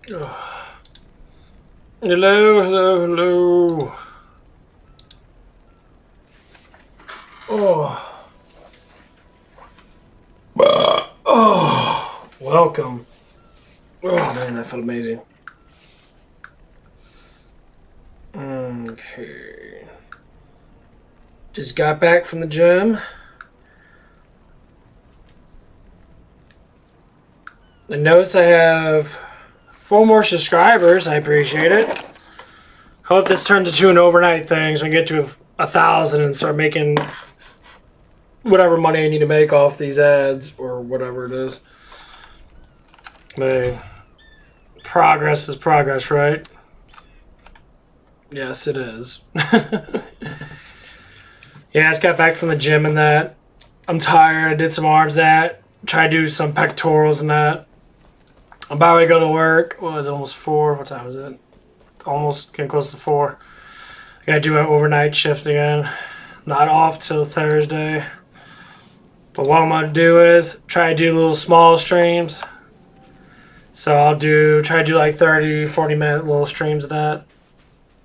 Oh. Hello, hello, hello. Oh. Oh. Welcome. Oh man, that felt amazing. Okay. Just got back from the gym. I notice I have 4 more subscribers. I appreciate it. Hope this turns into an overnight thing so I get to 1,000 and start making whatever money I need to make off these ads or whatever it is. But progress is progress, right? Yes, it is. Yeah, I just got back from the gym and that. I'm tired. I did some arms that. Tried to do some pectorals and that. I'm about to go to work. Well, it's almost 4. What time is it? Almost getting close to 4. I gotta do an overnight shift again. Not off till Thursday. But what I'm gonna do is try to do little small streams. So I'll try to do like 30, 40-minute little streams of that.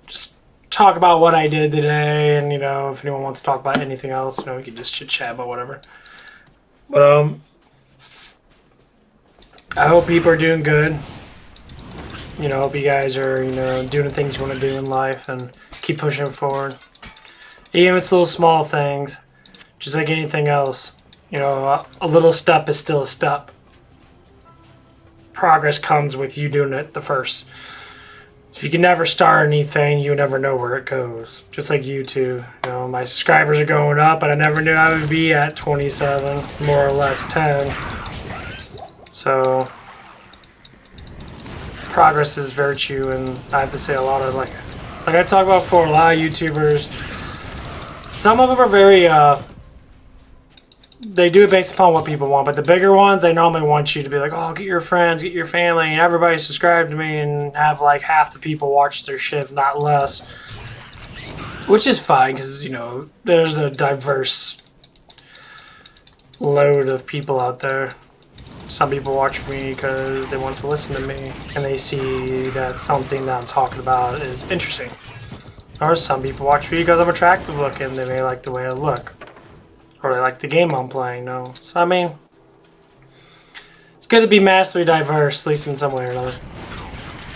Just talk about what I did today, and if anyone wants to talk about anything else, we can just chit chat about whatever. But I hope people are doing good. Hope you guys are doing the things you want to do in life and keep pushing forward. Even if it's little small things, just like anything else. A little step is still a step. Progress comes with you doing it the first. If you can never start anything, you never know where it goes. Just like YouTube. My subscribers are going up, but I never knew I would be at 27, more or less 10. So, progress is virtue, and I have to say a lot of, like I talk about before, a lot of YouTubers, some of them are very, they do it based upon what people want, but the bigger ones, they normally want you to be like, oh, get your friends, get your family, and everybody subscribe to me, and have like half the people watch their shit, if not less. Which is fine, because, there's a diverse load of people out there. Some people watch me because they want to listen to me, and they see that something that I'm talking about is interesting. Or some people watch me because I'm attractive looking, they may like the way I look. Or they like the game I'm playing, So, I mean, it's good to be massively diverse, at least in some way or another.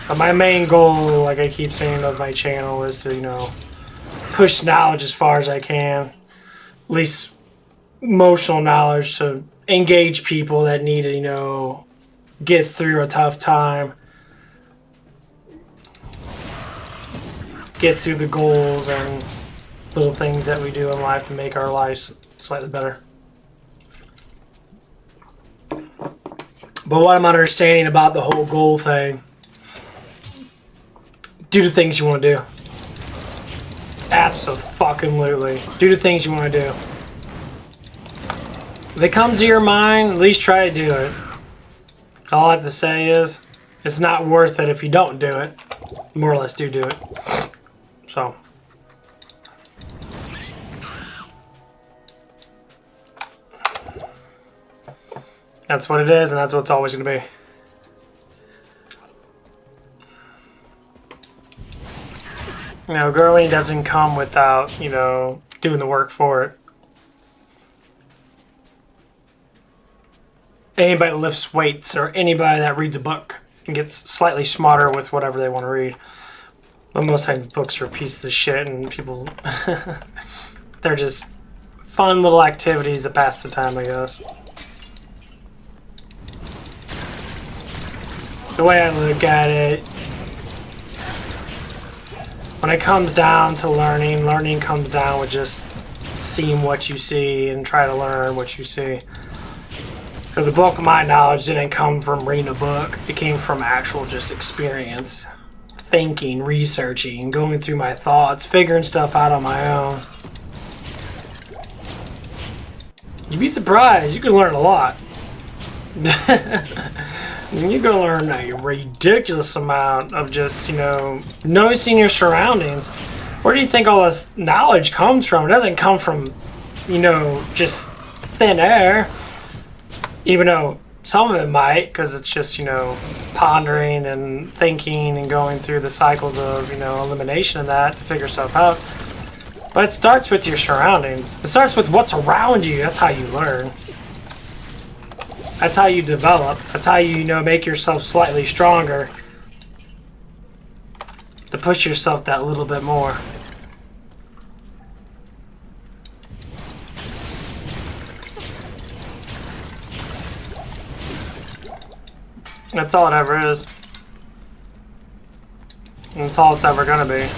But my main goal, like I keep saying of my channel, is to, push knowledge as far as I can. At least emotional knowledge to engage people that need to, get through a tough time. Get through the goals and little things that we do in life to make our lives slightly better. But what I'm understanding about the whole goal thing, do the things you want to do. Abso-fucking-lutely. Do the things you want to do. If it comes to your mind, at least try to do it. All I have to say is, it's not worth it if you don't do it. More or less do it. So. That's what it is, and that's what it's always going to be. Growing doesn't come without, doing the work for it. Anybody that lifts weights or anybody that reads a book and gets slightly smarter with whatever they want to read. But most times books are pieces of shit and people, they're just fun little activities to pass the time, I guess. The way I look at it, when it comes down to learning comes down with just seeing what you see and try to learn what you see. Because the bulk of my knowledge didn't come from reading a book. It came from actual just experience. Thinking, researching, going through my thoughts, figuring stuff out on my own. You'd be surprised. You can learn a lot. You're going to learn a ridiculous amount of just, noticing your surroundings. Where do you think all this knowledge comes from? It doesn't come from, just thin air. Even though Some of it might, because it's just, you know, pondering and thinking and going through the cycles of, you know, elimination and that to figure stuff out. But it starts with your surroundings. It starts with what's around you. That's how you learn. That's how you develop. That's how you know, make yourself slightly stronger. To push yourself that little bit more. That's all it ever is. And that's all it's ever gonna be.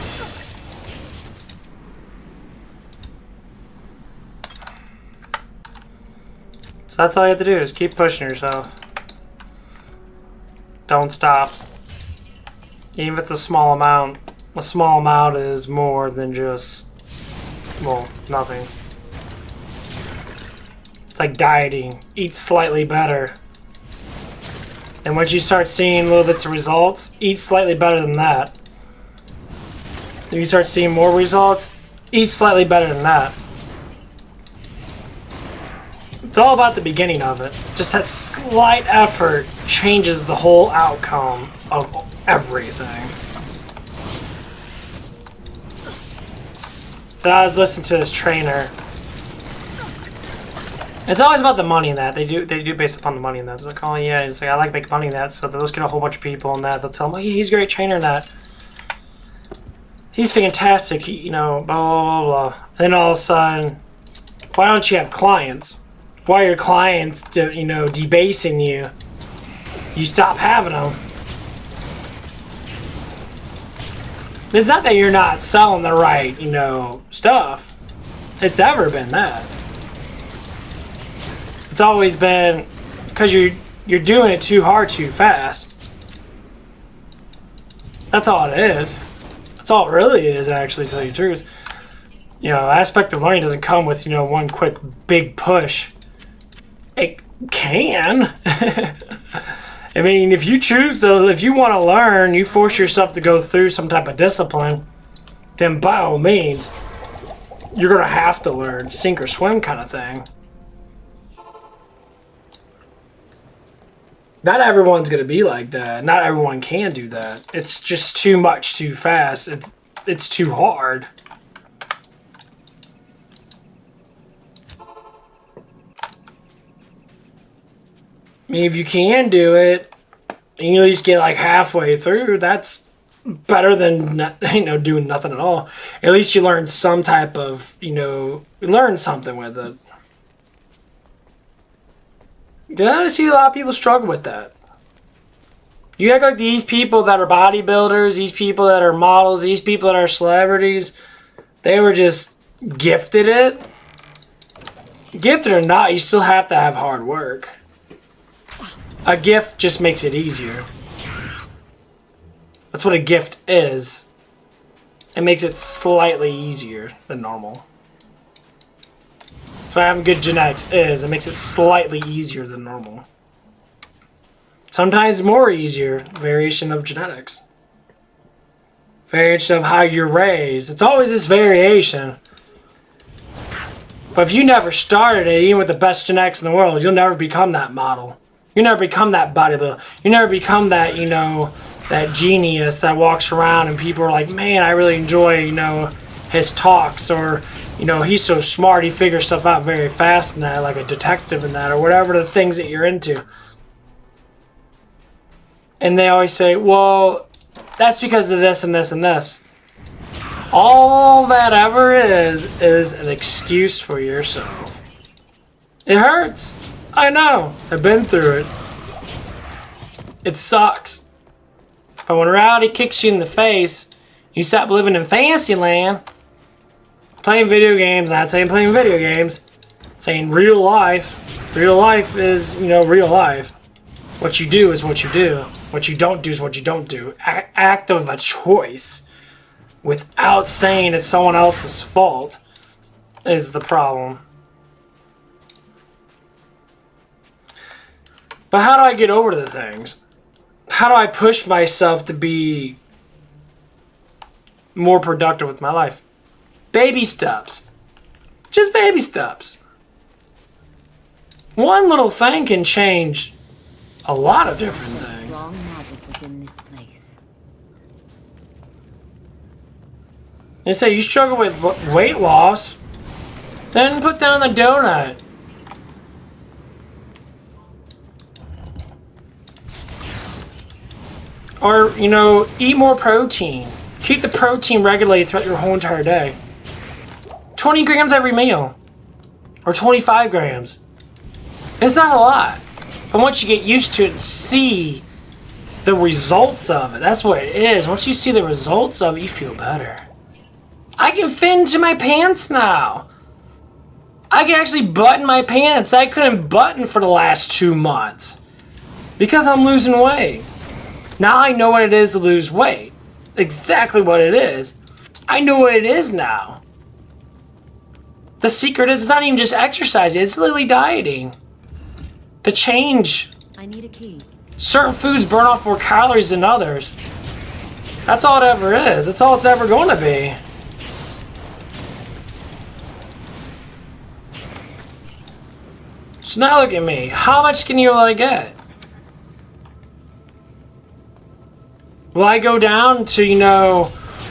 So that's all you have to do is keep pushing yourself. Don't stop. Even if it's a small amount is more than just, well, nothing. It's like dieting. Eat slightly better. And once you start seeing little bits of results, eat slightly better than that. If you start seeing more results, eat slightly better than that. It's all about the beginning of it. Just that slight effort changes the whole outcome of everything. So I was listening to this trainer. It's always about the money in that. They do based upon the money in that. They're like, oh yeah, he's like, I like making money in that. So they'll get a whole bunch of people in that. They'll tell him, oh yeah, he's a great trainer in that. He's fantastic. He, you know, blah blah blah blah. And then all of a sudden, why don't you have clients? Why are your clients, you know, debasing you? You stop having them. It's not that you're not selling the right, you know, stuff. It's never been that. It's always been because you're doing it too hard, too fast. That's all it is. That's all it really is, actually, to tell you the truth. You know, aspect of learning doesn't come with, you know, one quick big push. It can. I mean, if you choose to, if you want to learn, you force yourself to go through some type of discipline, then by all means, you're going to have to learn, sink or swim kind of thing. Not everyone's going to be like that. Not everyone can do that. It's just too much, too fast. It's too hard. I mean, if you can do it, and you at least get like halfway through, that's better than not, you know, doing nothing at all. At least you learn some type of, you know, learn something with it. I see a lot of people struggle with that. You act like these people that are bodybuilders, these people that are models, these people that are celebrities, they were just gifted it. Gifted or not, you still have to have hard work. A gift just makes it easier. That's what a gift is. It makes it slightly easier than normal. So having good genetics is, it makes it slightly easier than normal. Sometimes more easier, variation of genetics. Variation of how you're raised. It's always this variation. But if you never started it, even with the best genetics in the world, you'll never become that model. You'll never become that bodybuilder. You never become that, you know, that genius that walks around and people are like, man, I really enjoy, you know, his talks, or, you know, he's so smart, he figures stuff out very fast in that, like a detective in that, or whatever the things that you're into. And they always say, well, that's because of this and this and this. All that ever is an excuse for yourself. It hurts. I know. I've been through it. It sucks. But when reality kicks you in the face, you stop living in fantasy land, playing video games, not saying playing video games, saying real life. Real life is, you know, real life. What you do is what you do. What you don't do is what you don't do. Act of a choice without saying it's someone else's fault is the problem. But how do I get over the things? How do I push myself to be more productive with my life? Baby steps. Just baby steps. One little thing can change a lot of different things. Strong magic within this place. They say you struggle with weight loss, then put down the donut. Or, you know, eat more protein. Keep the protein regulated throughout your whole entire day. 20 grams every meal. Or 25 grams. It's not a lot. But once you get used to it and see the results of it, that's what it is. Once you see the results of it, you feel better. I can fit into my pants now. I can actually button my pants. I couldn't button for the last 2 months. Because I'm losing weight. Now I know what it is to lose weight. Exactly what it is. I know what it is now. The secret is it's not even just exercising, it's literally dieting. The change. I need a key. Certain foods burn off more calories than others. That's all it ever is. That's all it's ever going to be. So now look at me. How much skinnier will I get? Will I go down to, you know,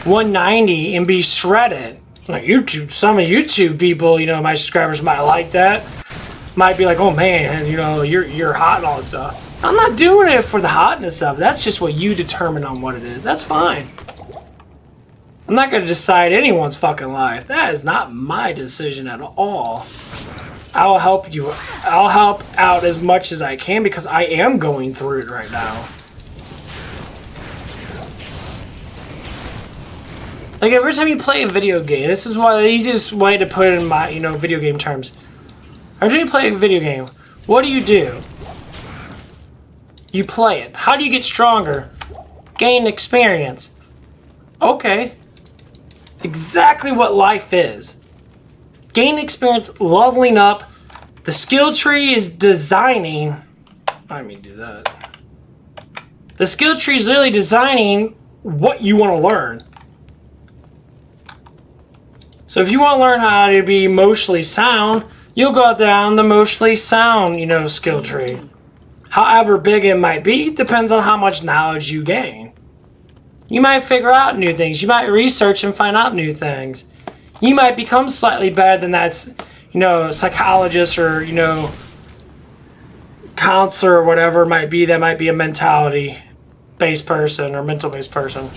190 and be shredded? Like YouTube, some of YouTube people, you know, my subscribers might like that. Might be like, oh man, you know, you're hot and all that stuff. I'm not doing it for the hotness of it. That's just what you determine on what it is. That's fine. I'm not going to decide anyone's fucking life. That is not my decision at all. I'll help you. I'll help out as much as I can because I am going through it right now. Like every time you play a video game, this is the easiest way to put it in my, you know, video game terms. Every time you play a video game, what do? You play it. How do you get stronger? Gain experience. Okay. Exactly what life is. Gain experience, leveling up. The skill tree is designing. I didn't mean to do that. The skill tree is literally designing what you want to learn. So if you want to learn how to be emotionally sound, you'll go down the emotionally sound, you know, skill tree. However big it might be, depends on how much knowledge you gain. You might figure out new things. You might research and find out new things. You might become slightly better than that, you know, psychologist or, you know, counselor or whatever it might be. That might be a mentality-based person or mental-based person.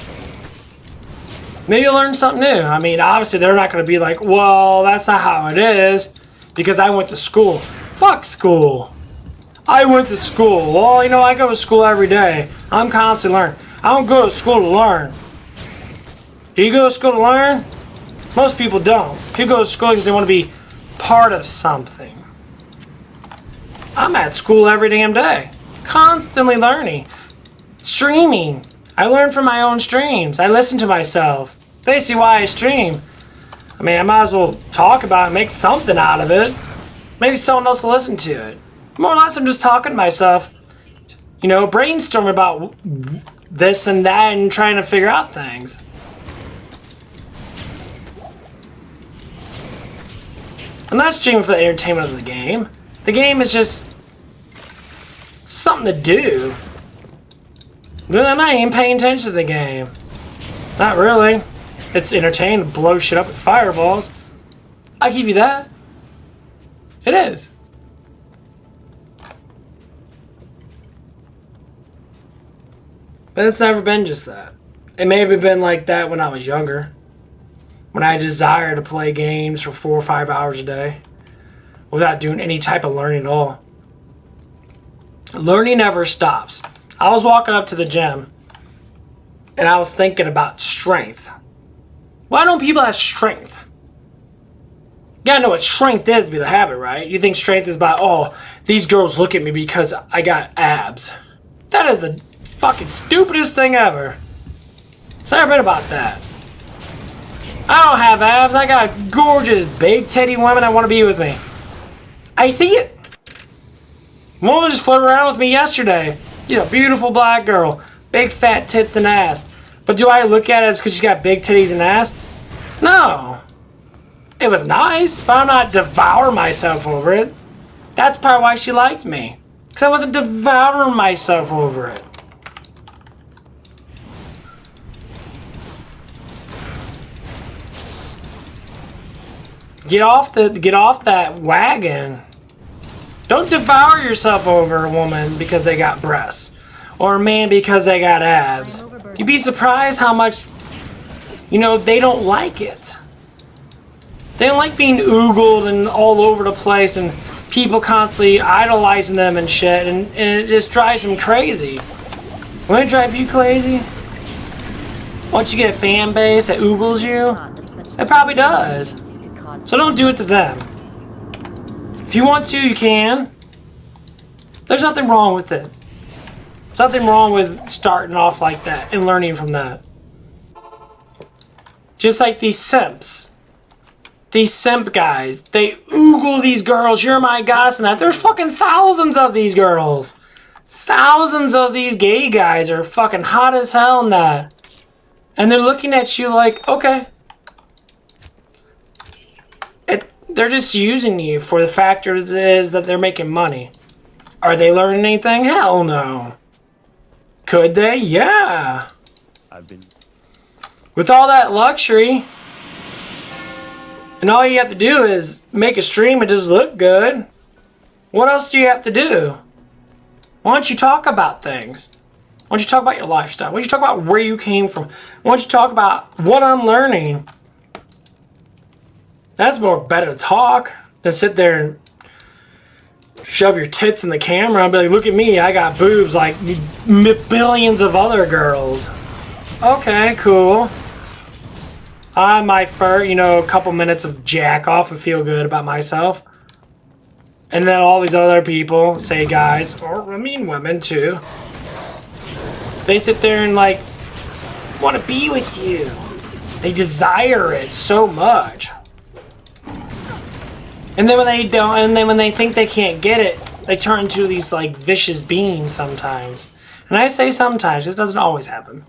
Maybe you'll learn something new. I mean, obviously, they're not going to be like, well, that's not how it is because I went to school. Fuck school. I went to school. Well, you know, I go to school every day. I'm constantly learning. I don't go to school to learn. Do you go to school to learn? Most people don't. People go to school because they want to be part of something. I'm at school every damn day. Constantly learning. Streaming. I learn from my own streams. I listen to myself. Basically why I stream. I mean, I might as well talk about it, make something out of it. Maybe someone else will listen to it. More or less, I'm just talking to myself. You know, brainstorming about this and that and trying to figure out things. I'm not streaming for the entertainment of the game. The game is just something to do. I'm not even paying attention to the game. Not really. It's entertaining to blow shit up with fireballs. I give you that. It is. But it's never been just that. It may have been like that when I was younger. When I desired to play games for 4 or 5 hours a day. Without doing any type of learning at all. Learning never stops. I was walking up to the gym. And I was thinking about strength. Why don't people have strength? You gotta know what strength is to be the habit, right? You think strength is about, oh, these girls look at me because I got abs. That is the fucking stupidest thing ever. It's never been about that. I don't have abs. I got gorgeous, big titty women that want to be with me. I see it. One was just flirting around with me yesterday. You know, beautiful black girl. Big fat tits and ass. But do I look at it because she's got big titties and ass? No. It was nice, but I'm not devour myself over it. That's probably why she liked me. Because I wasn't devouring myself over it. Get off that wagon. Don't devour yourself over a woman because they got breasts. Or a man because they got abs. You'd be surprised how much, you know, they don't like it. They don't like being oogled and all over the place and people constantly idolizing them and shit, and it just drives them crazy. Won't it drive you crazy? Once you get a fan base that oogles you, it probably does. So don't do it to them. If you want to, you can. There's nothing wrong with it. There's nothing wrong with starting off like that and learning from that. Just like these simps. These simp guys, they oogle these girls, you're my goddess and that. There's fucking thousands of these girls. Thousands of these gay guys are fucking hot as hell in that. And they're looking at you like, okay. They're just using you for the factor is that they're making money. Are they learning anything? Hell no. Could they? Yeah. With all that luxury, and all you have to do is make a stream and just look good. What else do you have to do? Why don't you talk about things? Why don't you talk about your lifestyle? Why don't you talk about where you came from? Why don't you talk about what I'm learning? That's more better to talk than sit there and shove your tits in the camera and be like, look at me, I got boobs like billions of other girls. Okay, cool. I might a couple minutes of jack off and feel good about myself. And then all these other people, say guys, or I mean women too, they sit there and like want to be with you. They desire it so much. And then when they don't, and then when they think they can't get it, they turn into these like vicious beings sometimes. And I say sometimes, it doesn't always happen.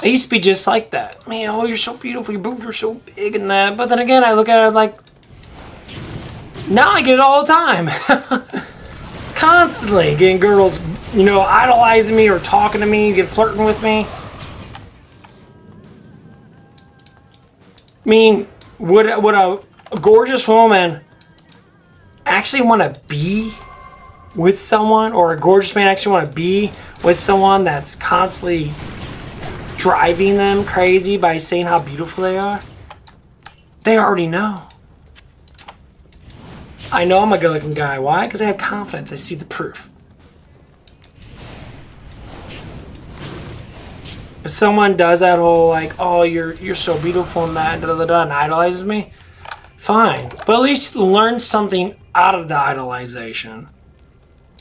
I used to be just like that. Man, oh, you're so beautiful, your boobs are so big and that. But then again, I look at it like, now I get it all the time. Constantly getting girls, idolizing me or talking to me, flirting with me. I mean, would a gorgeous woman actually want to be with someone, or a gorgeous man actually want to be with someone that's constantly driving them crazy by saying how beautiful they are? They already know. I know I'm a good looking guy. Why? Because I have confidence. I see the proof. If someone does that whole like, oh, you're so beautiful and that, and idolizes me, fine. But at least learn something out of the idolization.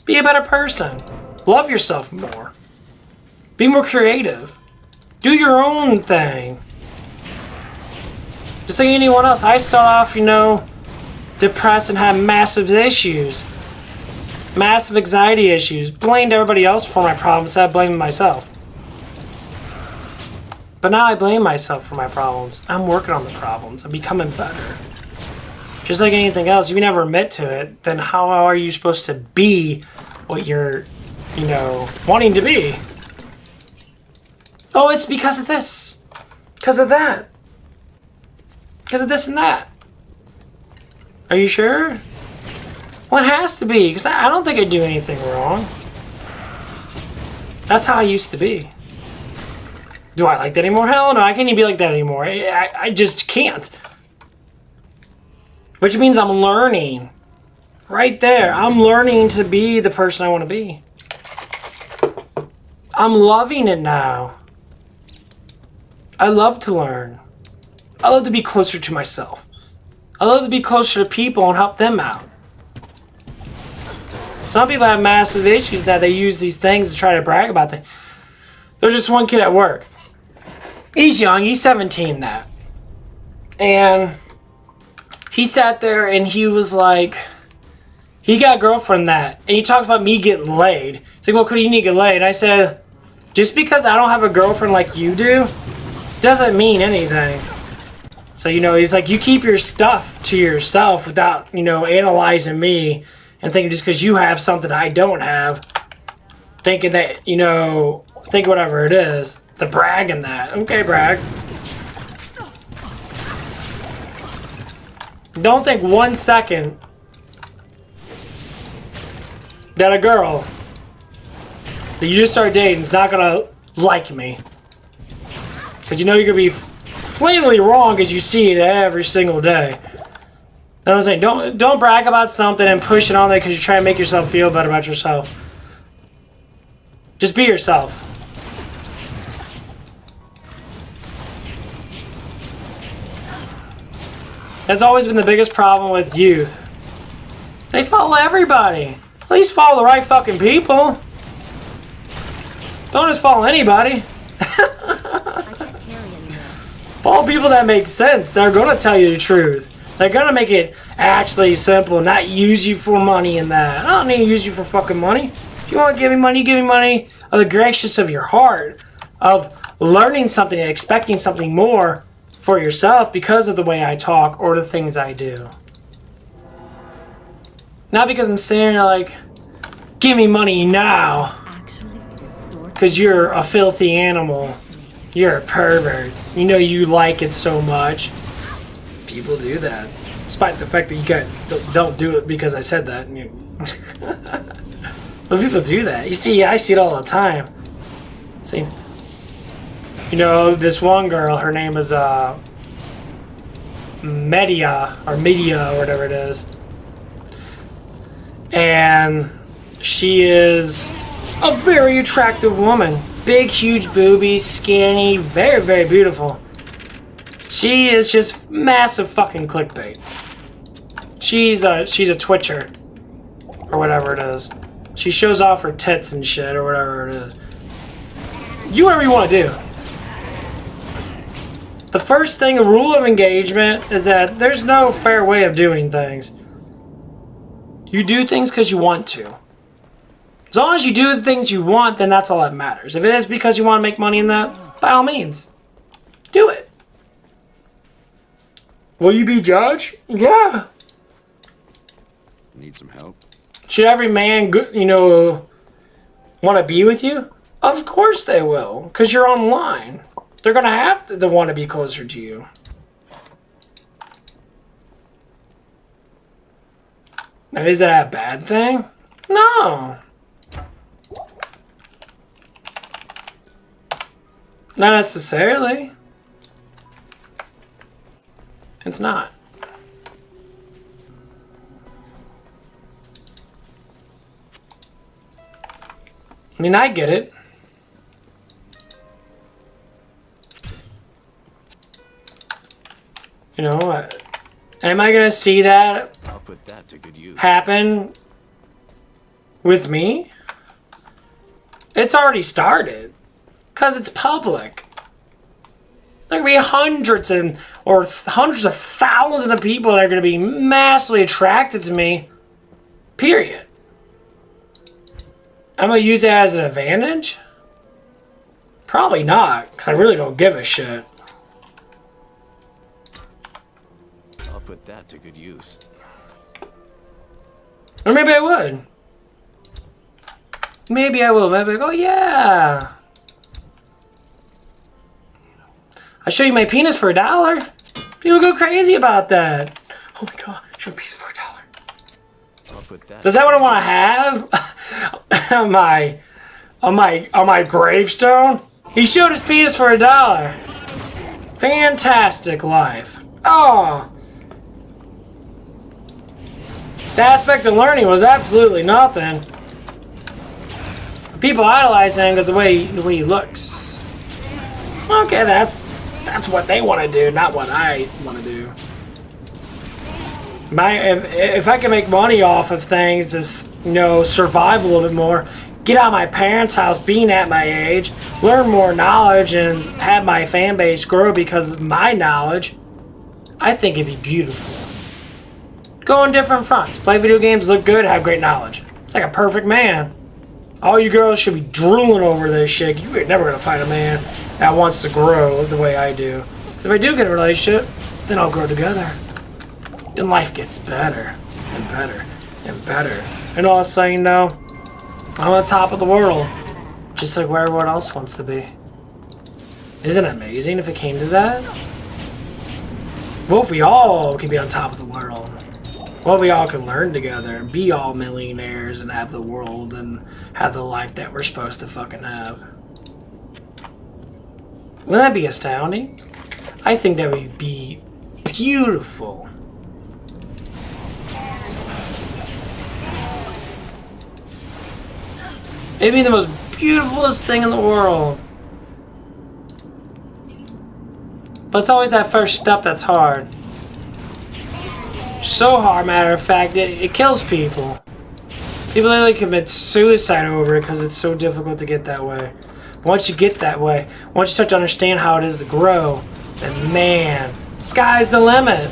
Be a better person. Love yourself more. Be more creative. Do your own thing. Just like anyone else. I start off, depressed and had massive issues. Massive anxiety issues. Blamed everybody else for my problems instead of blaming myself. But now I blame myself for my problems. I'm working on the problems. I'm becoming better. Just like anything else, if you never admit to it, then how are you supposed to be what you're, wanting to be? Oh, it's because of this. Because of that. Because of this and that. Are you sure? Well, it has to be, because I don't think I do anything wrong. That's how I used to be. Do I like that anymore? Hell no, I can't even be like that anymore. I just can't. Which means I'm learning. Right there. I'm learning to be the person I want to be. I'm loving it now. I love to learn. I love to be closer to myself. I love to be closer to people and help them out. Some people have massive issues that they use these things to try to brag about things. There's just one kid at work. He's young, he's 17 that. And he sat there and he was like, he got a girlfriend that. And he talks about me getting laid. He's like, well, could you need to get laid? And I said, just because I don't have a girlfriend like you do, doesn't mean anything. So, he's like, you keep your stuff to yourself without, analyzing me and thinking just because you have something I don't have, thinking that, you know, think whatever it is, the bragging that. Okay, brag. Don't think 1 second that a girl that you just started dating is not gonna like me. Because you know you're gonna be blatantly wrong because you see it every single day. You know what I'm saying? Don't brag about something and push it on there because you're trying to make yourself feel better about yourself. Just be yourself. That's always been the biggest problem with youth. They follow everybody. At least follow the right fucking people. Don't just follow anybody. Follow people that make sense. They're gonna tell you the truth. They're gonna make it actually simple, not use you for money and that. I don't need to use you for fucking money. If you want to give me money, give me money of the gracious of your heart, of learning something and expecting something more for yourself because of the way I talk or the things I do. Not because I'm saying like, give me money now. Because you're a filthy animal. You're a pervert. You know you like it so much. People do that. Despite the fact that you guys don't do it because I said that. But people do that. You see, I see it all the time. See, you know, this one girl, her name is Media or whatever it is. And she is a very attractive woman. Big, huge boobies, skinny, very, very beautiful. She is just massive fucking clickbait. She's a twitcher. Or whatever it is. She shows off her tits and shit or whatever it is. Do whatever you want to do. The first thing, a rule of engagement, is that there's no fair way of doing things. You do things because you want to. As long as you do the things you want, then that's all that matters. If it is because you want to make money in that, by all means, do it. Will you be judged? Yeah. Need some help? Should every man, you know, want to be with you? Of course they will, because you're online. They're going to have to want to be closer to you. Now, is that a bad thing? No. Not necessarily. It's not. I mean, I get it. You know, am I gonna see that I'll put that to good use. happen with me? It's already started. Because it's public. There gonna be hundreds of thousands of people that are gonna be massively attracted to me. Period. I'm gonna use that as an advantage? Probably not, because I really don't give a shit. I'll put that to good use. Or maybe I would. Maybe I will. Maybe I go, yeah. I'll show you my penis for $1. People go crazy about that. Oh my god, show me penis for $1. I'll put that. Is that what I want to have on my gravestone? He showed his penis for $1. Fantastic life. Oh, the aspect of learning was absolutely nothing. People idolize him because the way he looks. Okay, that's what they want to do, not what I want to do. If I can make money off of things, just, you know, survive a little bit more, get out of my parents' house, being at my age, learn more knowledge, and have my fan base grow because of my knowledge, I think it'd be beautiful. Go on different fronts. Play video games, look good, have great knowledge. It's like a perfect man. All you girls should be drooling over this shit. You're never gonna find a man that wants to grow the way I do. If I do get a relationship, then I'll grow together. Then life gets better and better. and better. And all of a sudden, you know, I'm on top of the world. Just like where everyone else wants to be. Isn't it amazing if it came to that? What if we all could be on top of the world? What if we all could learn together and be all millionaires and have the world and have the life that we're supposed to fucking have? Wouldn't that be astounding? I think that would be beautiful. It'd be the most beautifulest thing in the world. But it's always that first step that's hard. So hard, matter of fact, it kills people. People literally commit suicide over it because it's so difficult to get that way. Once you get that way, once you start to understand how it is to grow, then man, sky's the limit.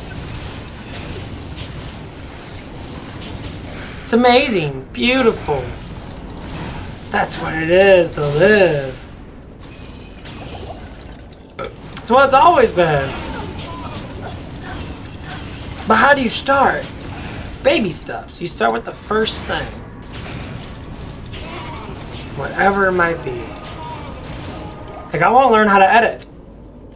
It's amazing, beautiful. That's what it is to live. It's what it's always been. But how do you start? Baby steps. You start with the first thing. Whatever it might be. Like, I want to learn how to edit.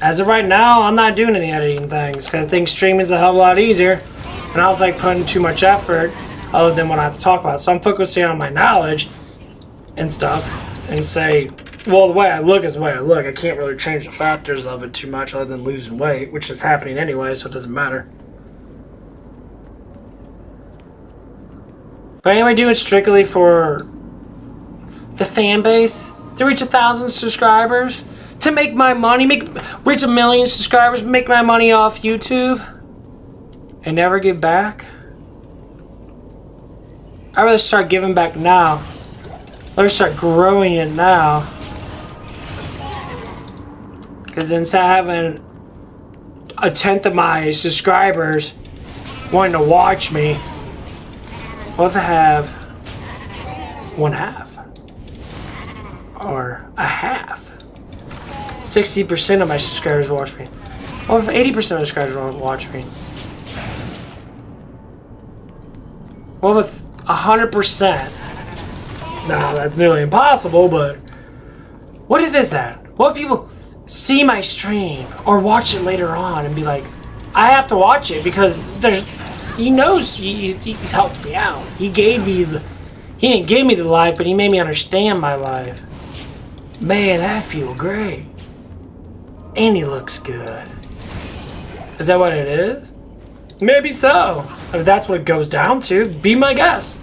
As of right now, I'm not doing any editing things because I think streaming is a hell of a lot easier. And I don't like putting too much effort other than what I have to talk about. So I'm focusing on my knowledge and stuff and say, well, the way I look is the way I look. I can't really change the factors of it too much other than losing weight, which is happening anyway, so it doesn't matter. But anyway, do it strictly for the fan base, to reach 1,000 subscribers, to make my money, reach 1 million subscribers, make my money off YouTube, and never give back. I'd rather start giving back now. I'd rather start growing it now. Because instead of having 1/10 of my subscribers wanting to watch me, what if I have 1/2? Or a half? 60% of my subscribers watch me. What if 80% of my subscribers won't watch me? What if 100%? No, that's nearly impossible, but what if it's that? What if people see my stream or watch it later on and be like, I have to watch it because he knows he's helped me out. He didn't give me the life, but he made me understand my life. Man, I feel great. And he looks good. Is that what it is? Maybe so. If that's what it goes down to, be my guest.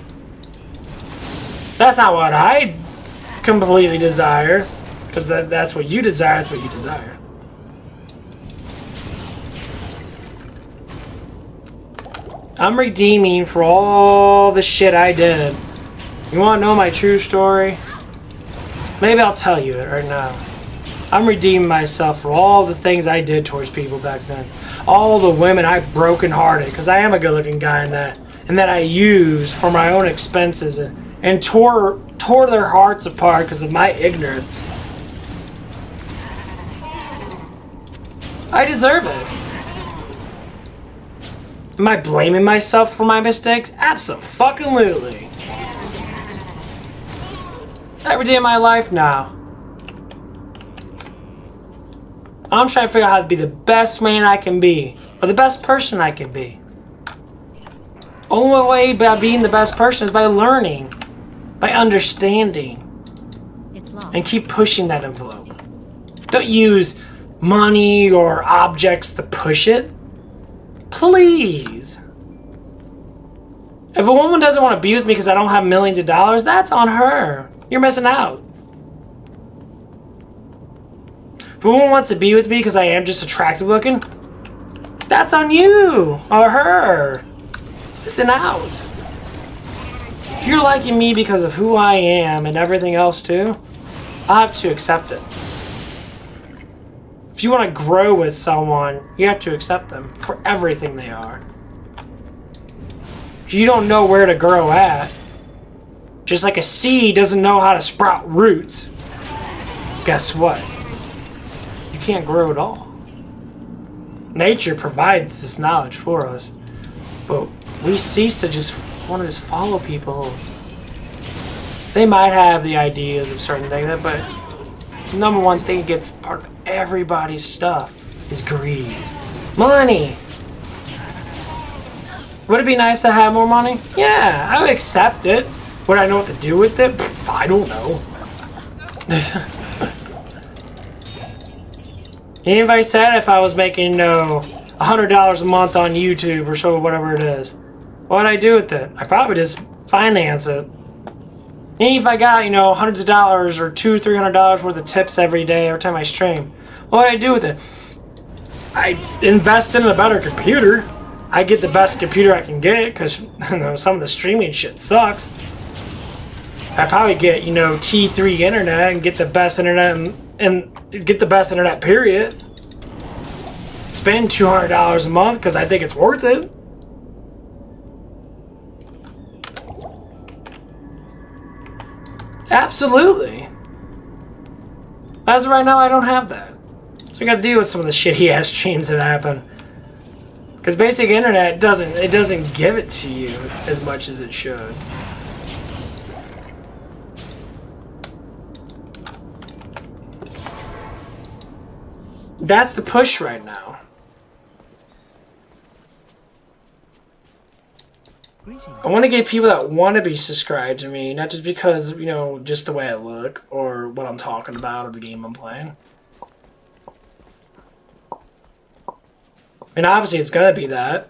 That's not what I completely desire. Because that's what you desire, that's what you desire. I'm redeeming for all the shit I did. You want to know my true story? Maybe I'll tell you it right now. I'm redeeming myself for all the things I did towards people back then. All the women I broken hearted, because I am a good looking guy in that, and that I used for my own expenses and tore their hearts apart because of my ignorance. I deserve it. Am I blaming myself for my mistakes? Abso-fucking-lutely. Every day of my life now. I'm trying to figure out how to be the best man I can be. Or the best person I can be. Only way about being the best person is by learning. By understanding. It's locked. And keep pushing that envelope. Don't use money or objects to push it. Please. If a woman doesn't want to be with me because I don't have millions of dollars, that's on her. You're missing out. If a woman wants to be with me because I am just attractive looking, that's on you or her. It's missing out. If you're liking me because of who I am and everything else too, I have to accept it. If you want to grow with someone, you have to accept them for everything they are. If you don't know where to grow at, just like a seed doesn't know how to sprout roots, guess what? You can't grow at all. Nature provides this knowledge for us, but we cease to just want to just follow people. They might have the ideas of certain things, but number one thing gets part of everybody's stuff is greed. Money! Would it be nice to have more money? Yeah, I would accept it. Would I know what to do with it? Pff, I don't know. Anybody said if I was making, you know, $100 a month on YouTube or so, whatever it is, what would I do with it? I'd probably just finance it. And if I got, you know, hundreds of dollars or $200-300 worth of tips every day every time I stream, what would I do with it? I invest in a better computer. I get the best computer I can get because, you know, some of the streaming shit sucks. I probably get, you know, T3 internet and get the best internet and get the best internet, period. Spend $200 a month because I think it's worth it. Absolutely. As of right now, I don't have that. So we got to deal with some of the shitty ass streams that happen. Because basic internet doesn't give it to you as much as it should. That's the push right now. I want to get people that want to be subscribed to me, not just because, you know, just the way I look or what I'm talking about or the game I'm playing. And obviously it's gonna be that.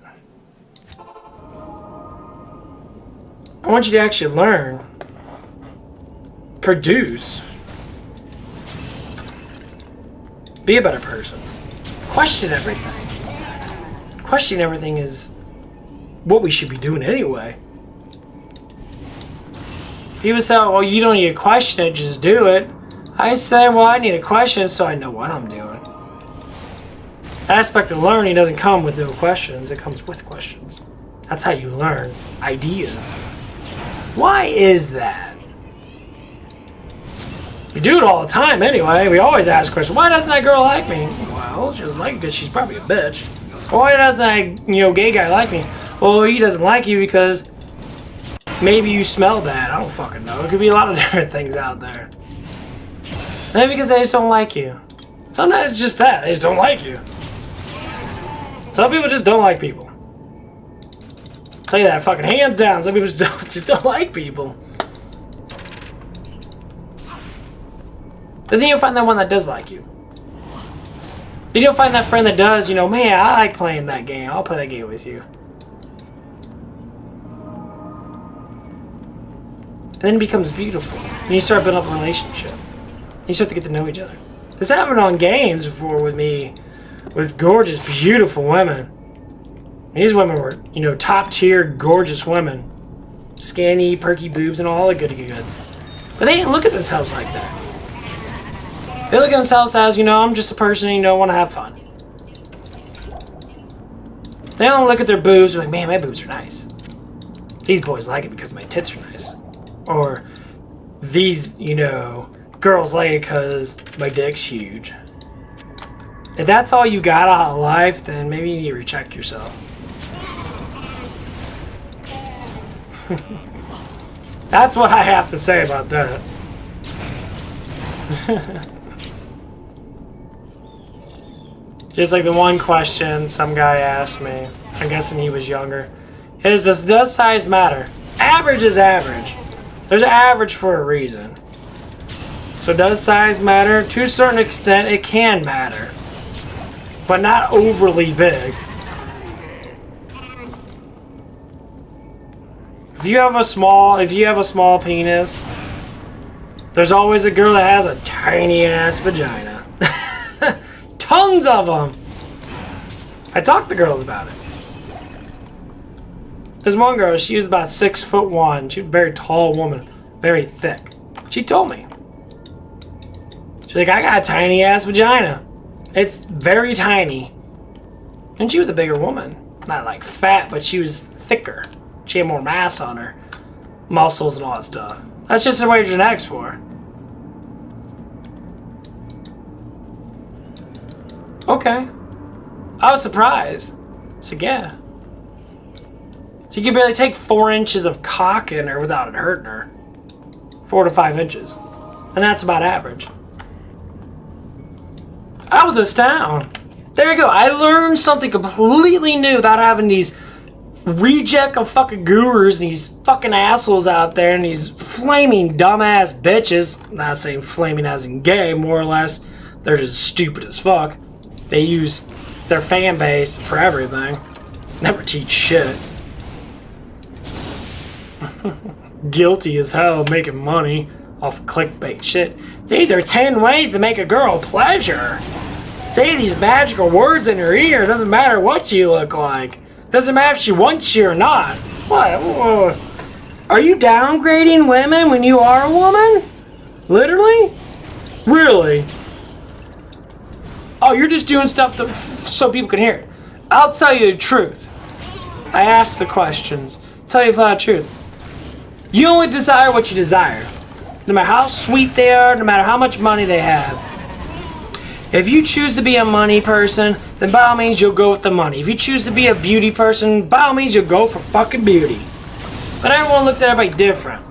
I want you to actually learn, produce, be a better person, question everything. Questioning everything is what we should be doing anyway. People say, well, you don't need to question it, just do it. I say, well, I need a question so I know what I'm doing. Aspect of learning doesn't come with no questions, it comes with questions. That's how you learn ideas. Why is that? We do it all the time anyway. We always ask questions. Why doesn't that girl like me? Well, she doesn't like me because she's probably a bitch. Or why doesn't that, you know, gay guy like me? Well, he doesn't like you because maybe you smell bad. I don't fucking know. It could be a lot of different things out there. Maybe because they just don't like you. Sometimes it's just that. They just don't like you. Some people just don't like people. I'll tell you that fucking hands down. Some people just don't like people. But then you'll find that one that does like you. Then you'll find that friend that does, you know, man, I like playing that game. I'll play that game with you. And then it becomes beautiful. And you start building up a relationship. You start to get to know each other. This happened on games before with me, with gorgeous, beautiful women. These women were, you know, top tier, gorgeous women. Skinny, perky boobs, and all the goody goods. But they didn't look at themselves like that. They look at themselves as, you know, I'm just a person, you know, want to have fun. They don't look at their boobs and be like, man, my boobs are nice. These boys like it because my tits are nice. Or these, you know, girls like it because my dick's huge. If that's all you got out of life, then maybe you need to recheck yourself. That's what I have to say about that. Just like the one question some guy asked me, I'm guessing he was younger, is does size matter? Average is average. There's an average for a reason. So does size matter? To a certain extent, it can matter. But not overly big. If you have a small penis, there's always a girl that has a tiny ass vagina. Tons of them. I talked to girls about it. There's one girl, she was about 6'1". She was a very tall woman, very thick. She told me. She's like, I got a tiny ass vagina. It's very tiny. And she was a bigger woman. Not like fat, but she was thicker. She had more mass on her. Muscles and all that stuff. That's just the way your genetics for. Okay. I was surprised. So yeah. So So you can barely take 4 inches of cock in her without it hurting her. 4 to 5 inches. And that's about average. I was astounded. There you go. I learned something completely new without having these reject of fucking gurus and these fucking assholes out there and these flaming dumbass bitches. I'm not saying flaming as in gay, more or less. They're just stupid as fuck. They use their fan base for everything. Never teach shit. Guilty as hell of making money off clickbait shit. These are 10 ways to make a girl pleasure. Say these magical words in her ear. Doesn't matter what you look like. Doesn't matter if she wants you or not. What? Whoa. Are you downgrading women when you are a woman? Literally? Really? Oh, you're just doing stuff so people can hear it. I'll tell you the truth. I ask the questions. Tell you the flat truth. You only desire what you desire. No matter how sweet they are, no matter how much money they have. If you choose to be a money person, then by all means you'll go with the money. If you choose to be a beauty person, by all means you'll go for fucking beauty. But everyone looks at everybody different.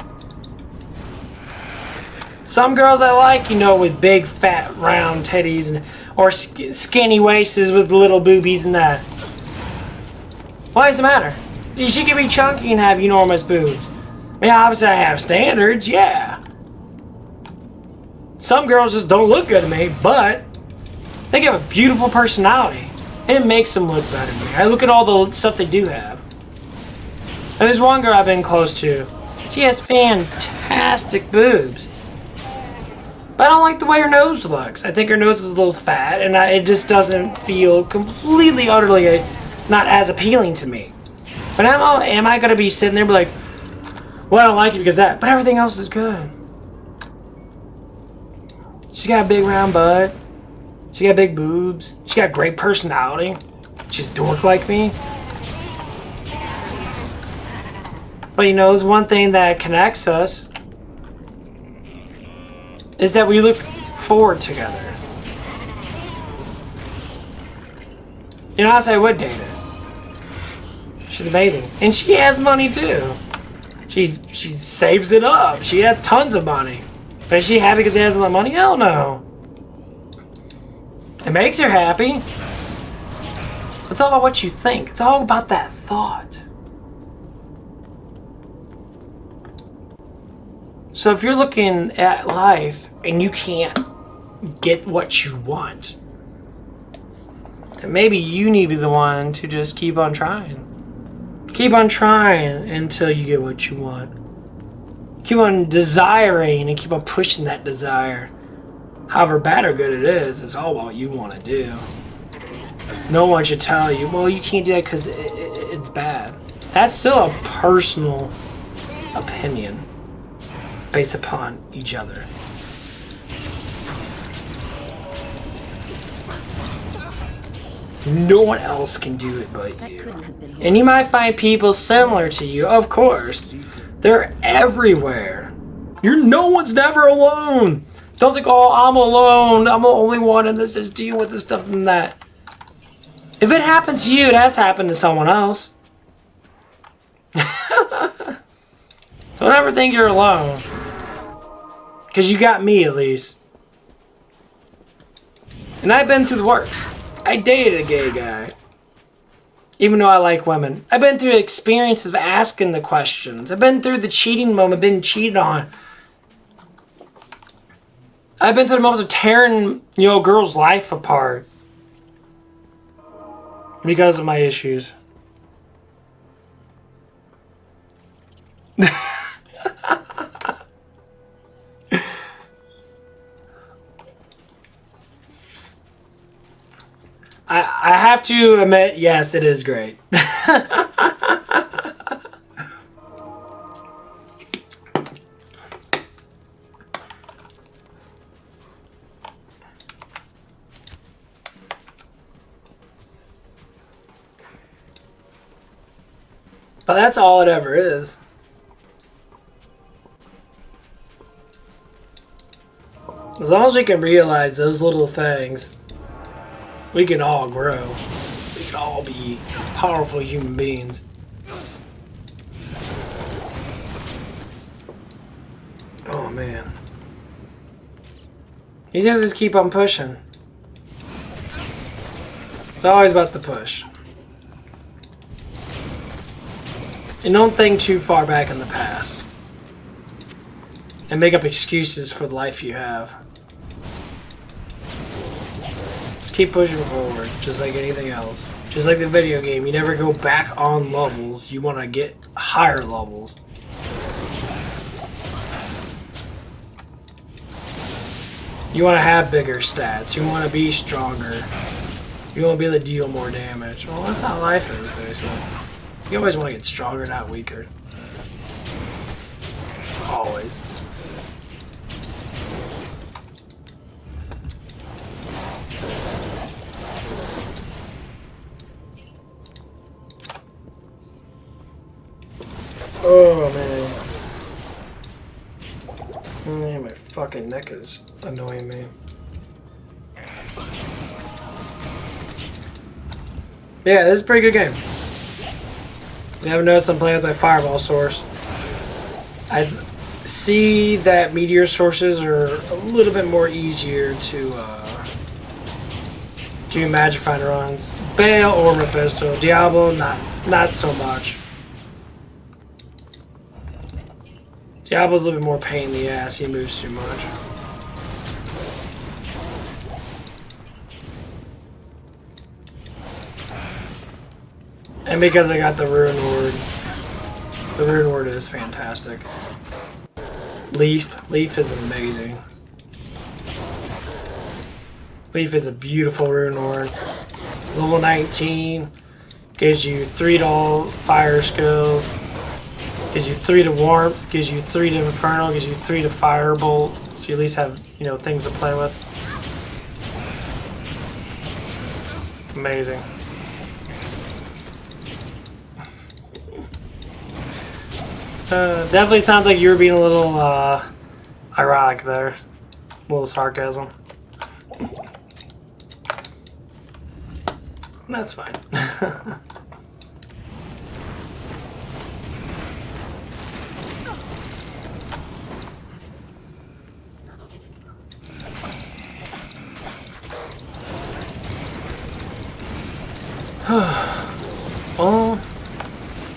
Some girls I like, you know, with big, fat, round titties, and or skinny waists with little boobies and that. Why does it matter? She can be chunky and have enormous boobs. I mean, obviously I have standards, yeah. Some girls just don't look good to me, but they have a beautiful personality, and it makes them look better to me. I look at all the stuff they do have. And there's one girl I've been close to. She has fantastic boobs. But I don't like the way her nose looks. I think her nose is a little fat, and it just doesn't feel completely, utterly not as appealing to me. But am I going to be sitting there and be like, well, I don't like it because of that, but everything else is good. She's got a big round butt. She got big boobs. She got great personality. She's a dork like me. But you know, there's one thing that connects us is that we look forward together. You know, I would date her. She's amazing. And she has money too. She saves it up. She has tons of money. But is she happy because she has a lot of money? Hell no. It makes her happy. It's all about what you think. It's all about that thought. So if you're looking at life and you can't get what you want, then maybe you need to be the one to just keep on trying. Keep on trying until you get what you want. Keep on desiring and keep on pushing that desire. However bad or good it is, it's all what you want to do. No one should tell you, well, you can't do that because it's bad. That's still a personal opinion based upon each other. No one else can do it but you. And you might find people similar to you, of course. They're everywhere. No one's never alone. Don't think, oh, I'm alone. I'm the only one in this is dealing with this stuff and that. If it happened to you, it has happened to someone else. Don't ever think you're alone. Because you got me, at least. And I've been through the works. I dated a gay guy. Even though I like women. I've been through experiences of asking the questions. I've been through the cheating moment, been cheated on. I've been through the moments of tearing, you know, a girl's life apart. Because of my issues. I have to admit, yes, it is great. But that's all it ever is. As long as we can realize those little things, we can all grow. We can all be powerful human beings. man. He's gonna just keep on pushing. It's always about the push. And don't think too far back in the past. And make up excuses for the life you have. Just keep pushing forward, just like anything else. Just like the video game, you never go back on levels. You want to get higher levels. You want to have bigger stats. You want to be stronger. You want to be able to deal more damage. Well, that's how life is, basically. You always want to get stronger, not weaker. Always. Oh, man. Man, my fucking neck is annoying me. Yeah, this is a pretty good game. You haven't noticed I'm playing with my fireball source. I see that meteor sources are a little bit more easier to do magic finder runs. Bale or Mephisto. Diablo, not so much. Diablo's a little bit more pain in the ass. He moves too much. And because I got the Rune Ward, the Rune Ward is fantastic. Leaf is amazing. Leaf is a beautiful Rune Ward. Level 19, gives you 3 to all fire skills, gives you 3 to warmth, gives you 3 to infernal, gives you 3 to firebolt, so you at least have, you know, things to play with. Amazing. Definitely sounds like you were being a little ironic there. A little sarcasm. That's fine. Well,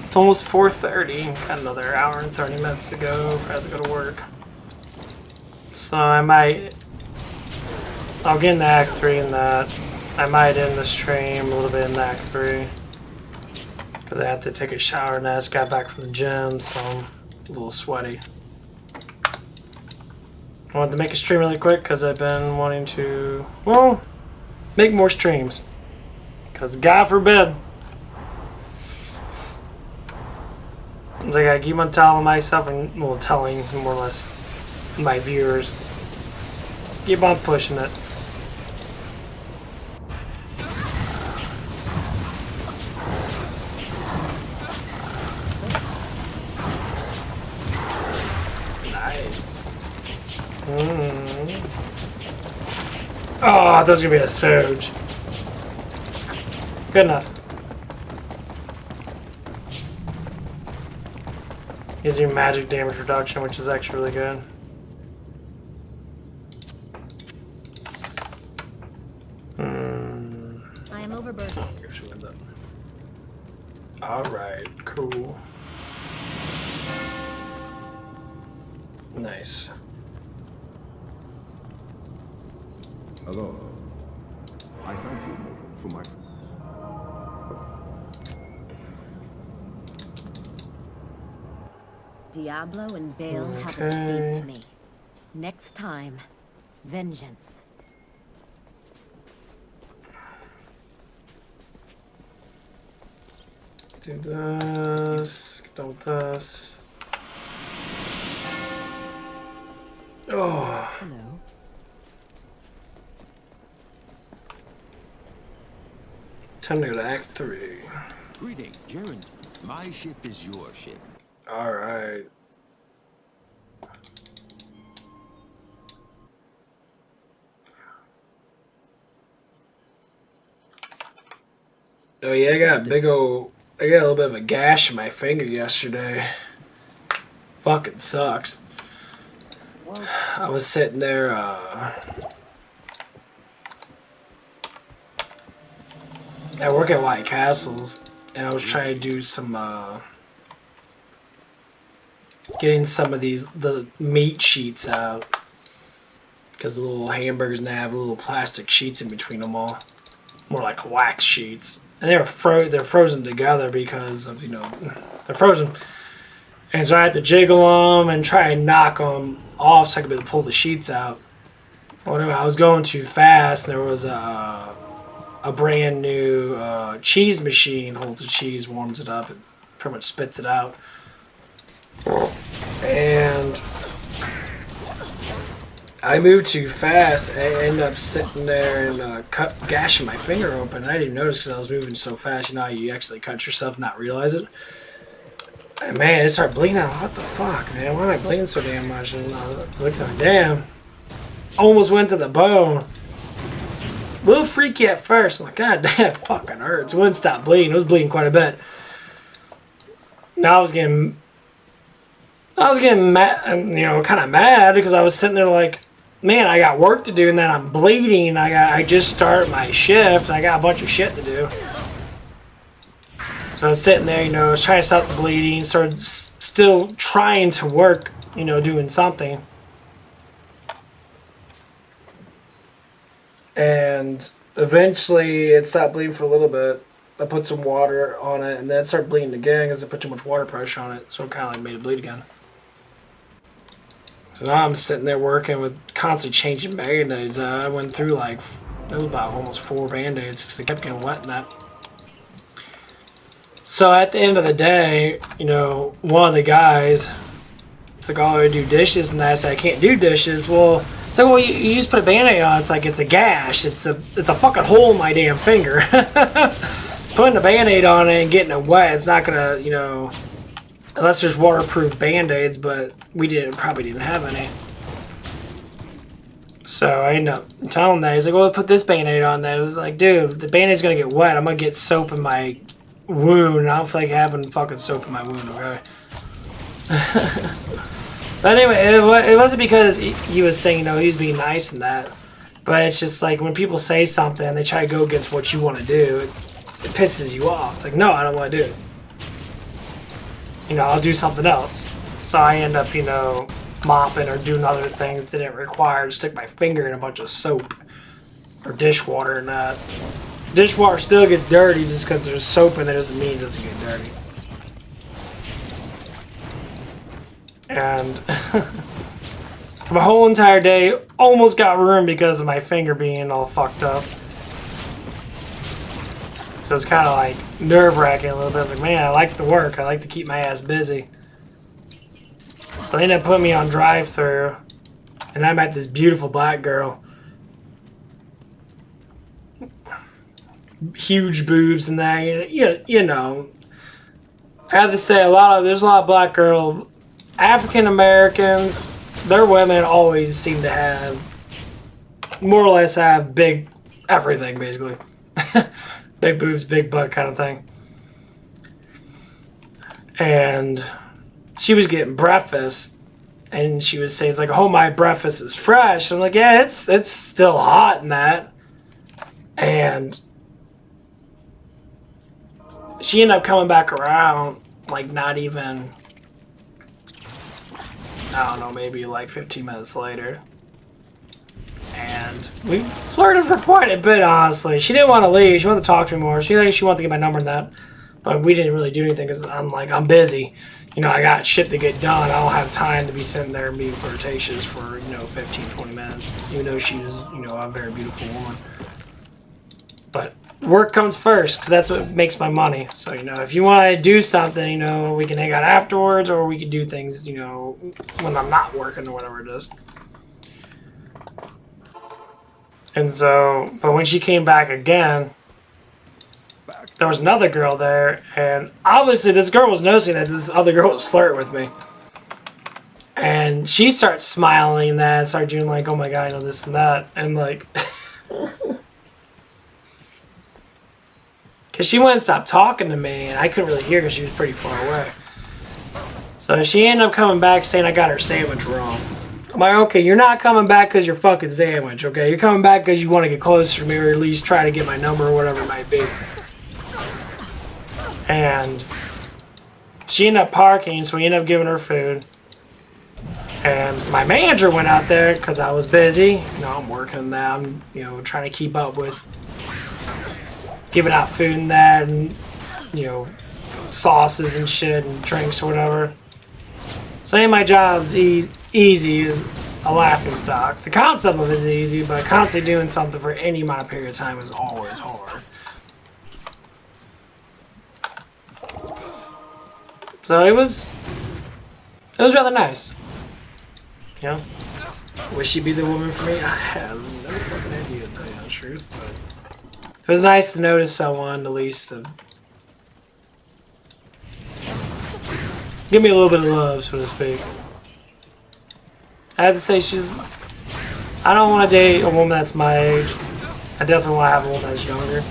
it's almost 4:30. Got another hour and 30 minutes to go. I have to go to work. So I'll get into Act 3 in that. I might end the stream a little bit in Act 3. Because I had to take a shower and I just got back from the gym, so I'm a little sweaty. I wanted to make a stream really quick because I've been wanting to, well, make more streams. Because God forbid. Like I keep on telling myself, and well, telling more or less my viewers, just keep on pushing it. Nice. Oh, I thought it was gonna be a surge. Good enough. Gives you magic damage reduction, which is actually really good. I am overburdened. Alright, cool. Nice. Hello. I thank you, mortal, for my... Diablo and Bale have escaped me. Next time, vengeance. Do this. Do this. Oh. Hello. Time to go to Act 3. Greetings, Gerund. My ship is your ship. Alright. Oh yeah, I got a little bit of a gash in my finger yesterday. Fucking sucks. Whoa, I was sitting there, I work at White Castles, and I was trying to do some, getting some of the meat sheets out. Because the little hamburgers now have little plastic sheets in between them all. More like wax sheets. And they're frozen together because of, they're frozen. And so I had to jiggle them and try and knock them off so I could be able to pull the sheets out. Well, anyway, I was going too fast, and there was a brand new cheese machine. Holds the cheese, warms it up, and pretty much spits it out. And I moved too fast. I ended up sitting there and gashing my finger open. I didn't even notice because I was moving so fast. You know how you actually cut yourself and not realize it? And man, it started bleeding out. What the fuck, man? Why am I bleeding so damn much? And I looked at it, damn. Almost went to the bone. A little freaky at first. I'm like, God damn, it fucking hurts. It wouldn't stop bleeding. It was bleeding quite a bit. Now I was getting mad, kind of mad because I was sitting there like, man, I got work to do, and then I'm bleeding. I just started my shift, and I got a bunch of shit to do. So I was sitting there, I was trying to stop the bleeding, still trying to work, doing something. And eventually, it stopped bleeding for a little bit. I put some water on it, and then it started bleeding again because I put too much water pressure on it, so it kind of like made it bleed again. So now I'm sitting there working with constantly changing band-aids. I went through it was about almost 4 band-aids because they kept getting wet in that. So at the end of the day, one of the guys, it's like, oh, I do dishes, and I said, I can't do dishes. Well, it's like, well, you just put a band-aid on. It's like, it's a gash. It's a fucking hole in my damn finger. Putting a band-aid on it and getting it wet, it's not gonna, unless there's waterproof band-aids, but we probably didn't have any. So I ended up telling him that. He's like, well, put this band-aid on that. I was like, dude, the band-aid's gonna get wet. I'm gonna get soap in my wound, and I don't feel like having fucking soap in my wound, okay? But anyway, it wasn't because he was saying, he was being nice and that. But it's just like when people say something and they try to go against what you want to do, it pisses you off. It's like, no, I don't want to do it. I'll do something else. So I end up, mopping or doing other things that didn't require to stick my finger in a bunch of soap or dishwater and that. Dishwater still gets dirty just because there's soap in it doesn't mean it doesn't get dirty. And so my whole entire day almost got ruined because of my finger being all fucked up. So it's kind of like nerve-wracking a little bit. Like, man, I like the work. I like to keep my ass busy. So they ended up putting me on drive-thru, and I met this beautiful black girl. Huge boobs and that, I have to say, there's a lot of black girls, African Americans, their women always seem to have, more or less have big everything, basically. Big boobs, big butt kind of thing. And she was getting breakfast, and she was saying, it's like, oh, my breakfast is fresh. I'm like, yeah, it's still hot and that. And she ended up coming back around, like, not even, I don't know, maybe like 15 minutes later. And we flirted for quite a bit, honestly. She didn't want to leave. She wanted to talk to me more. She wanted to get my number and that. But we didn't really do anything because I'm busy. I got shit to get done. I don't have time to be sitting there and being flirtatious for, 15, 20 minutes. Even though she was, a very beautiful woman. But work comes first because that's what makes my money. So, if you want to do something, we can hang out afterwards or we can do things, when I'm not working or whatever it is. And so, but when she came back again, there was another girl there, and obviously this girl was noticing that this other girl was flirting with me. And she starts smiling and that, started doing like, oh my god, this and that. And like, because she wouldn't stop talking to me, and I couldn't really hear because she was pretty far away. So she ended up coming back saying I got her sandwich wrong. like, okay, you're not coming back because you're fucking sandwich, okay? You're coming back because you want to get closer to me or at least try to get my number or whatever it might be. And she ended up parking, so we ended up giving her food. And my manager went out there because I was busy. You know, I'm working that. I'm, you know, trying to keep up with giving out food and that, and, you know, sauces and shit and drinks or whatever. Saying my job's easy is a laughing stock. The concept of it is easy, but constantly doing something for any amount of period of time is always hard. So it was rather nice. You know? Would she be the woman for me? I have no fucking idea, to tell you the truth, but it was nice to notice someone, at least, to give me a little bit of love, so to speak. I have to say, I don't want to date a woman that's my age. I definitely want to have a woman that's younger.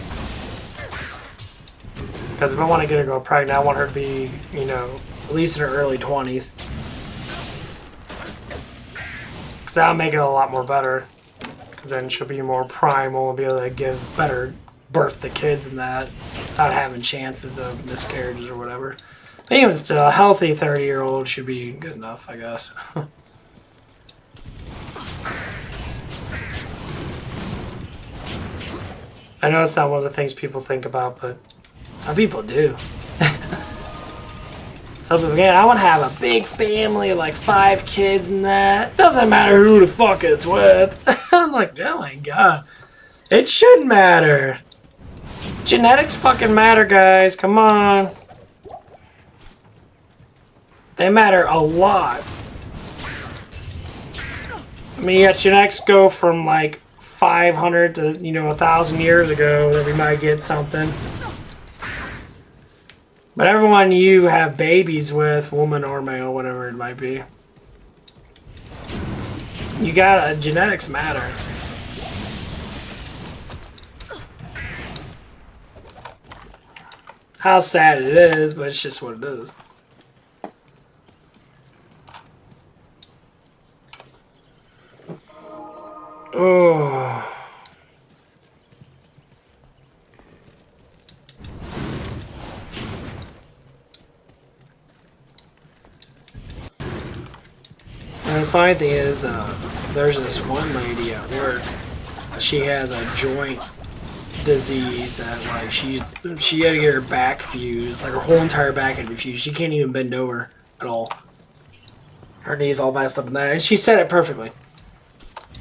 Because if I want to get a girl pregnant, I want her to be, you know, at least in her early 20s. Because that'll make it a lot more better. Because then she'll be more primal and be able to give better birth to kids and that, without having chances of miscarriages or whatever. But even still, a healthy 30-year-old should be good enough, I guess. I know it's not one of the things people think about, but some people do. Some people, again, I want to have a big family, like 5 kids and that. Doesn't matter who the fuck it's with. I'm like, oh my god. It should matter. Genetics fucking matter, guys. Come on. They matter a lot. I mean, yeah, genetics go from like 500 to, you know, 1,000 years ago that we might get something. But everyone you have babies with, woman or male, whatever it might be, you gotta, genetics matter. How sad it is, but it's just what it is. Oh. And the funny thing is, there's this one lady out there. She has a joint disease that, like, she had to get her back fused, like her whole entire back had to be fused. She can't even bend over at all. Her knee's all messed up in that, and she said it perfectly.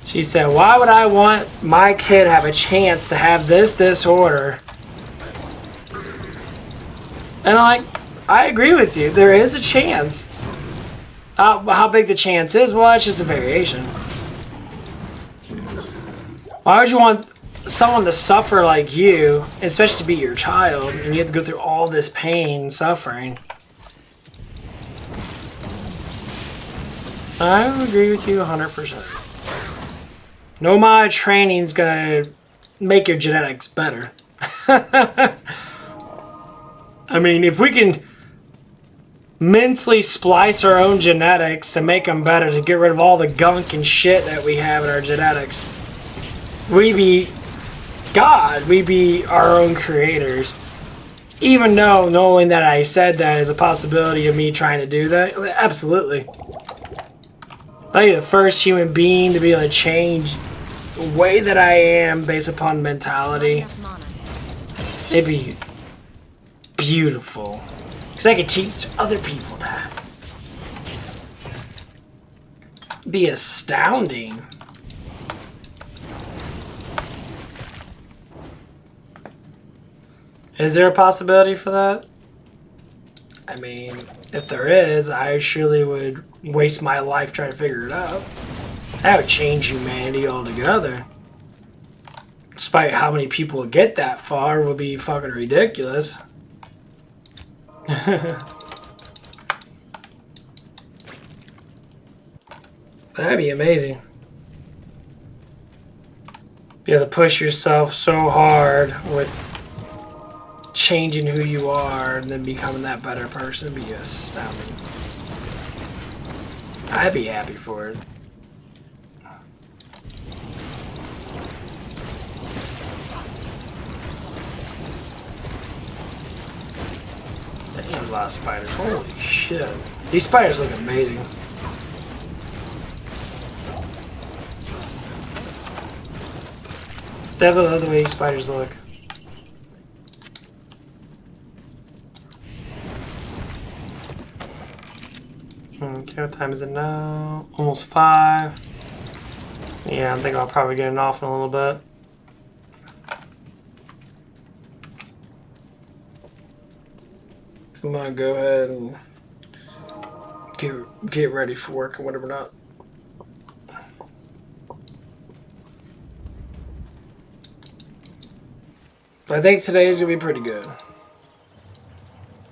She said, "Why would I want my kid to have a chance to have this disorder?" And I'm like, I agree with you. There is a chance. How big the chance is? Well, it's just a variation. Why would you want someone to suffer like you, especially to be your child, and you have to go through all this pain and suffering? I agree with you 100%. No amount of training is gonna make your genetics better. I mean, if we can mentally splice our own genetics to make them better, to get rid of all the gunk and shit that we have in our genetics, we be God. We be our own creators. Even though knowing that I said that is a possibility of me trying to do that, absolutely. I'd be the first human being to be able to change the way that I am based upon mentality. It'd be beautiful. Because I could teach other people that. It'd be astounding. Is there a possibility for that? I mean, if there is, I surely would waste my life trying to figure it out. That would change humanity altogether. Despite how many people get that far would be fucking ridiculous. That'd be amazing. Be able to push yourself so hard with changing who you are and then becoming that better person would be astounding. I'd be happy for it. a lot of spiders. Holy shit. These spiders look amazing. Definitely love the way these spiders look. Okay, what time is it now? Almost 5. Yeah, I'm thinking I'll probably get it off in a little bit. So I'm gonna go ahead and get ready for work and whatever not. But I think today's gonna be pretty good.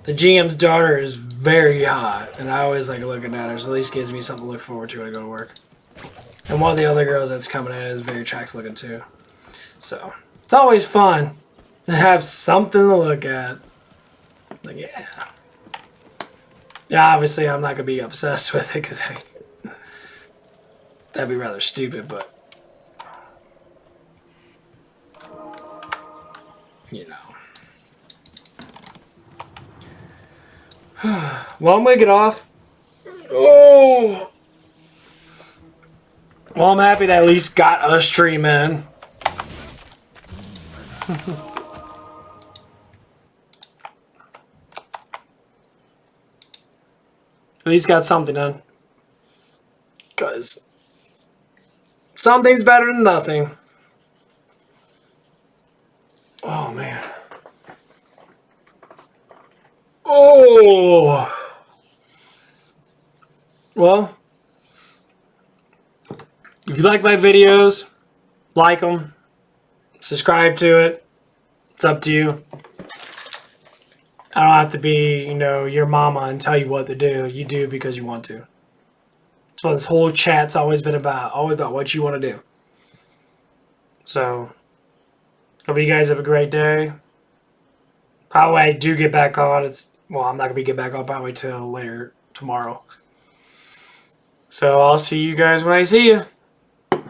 The GM's daughter is very hot, and I always like looking at her, so at least gives me something to look forward to when I go to work. And one of the other girls that's coming in is very attractive looking too. So, it's always fun to have something to look at. Like, yeah. Yeah, obviously I'm not going to be obsessed with it, because that'd be rather stupid, but... You know. Well, I'm going to get off. Oh! Well, I'm happy that at least got a stream in. At least got something in. Because something's better than nothing. Oh, man. Oh! Well, if you like my videos, like them, subscribe to it. It's up to you. I don't have to be, you know, your mama and tell you what to do. You do because you want to. That's what this whole chat's always been about. Always about what you want to do. So, hope you guys have a great day. Probably I do get back on. Well, I'm not going to get back on probably till later tomorrow. So, I'll see you guys when I see you. Bye.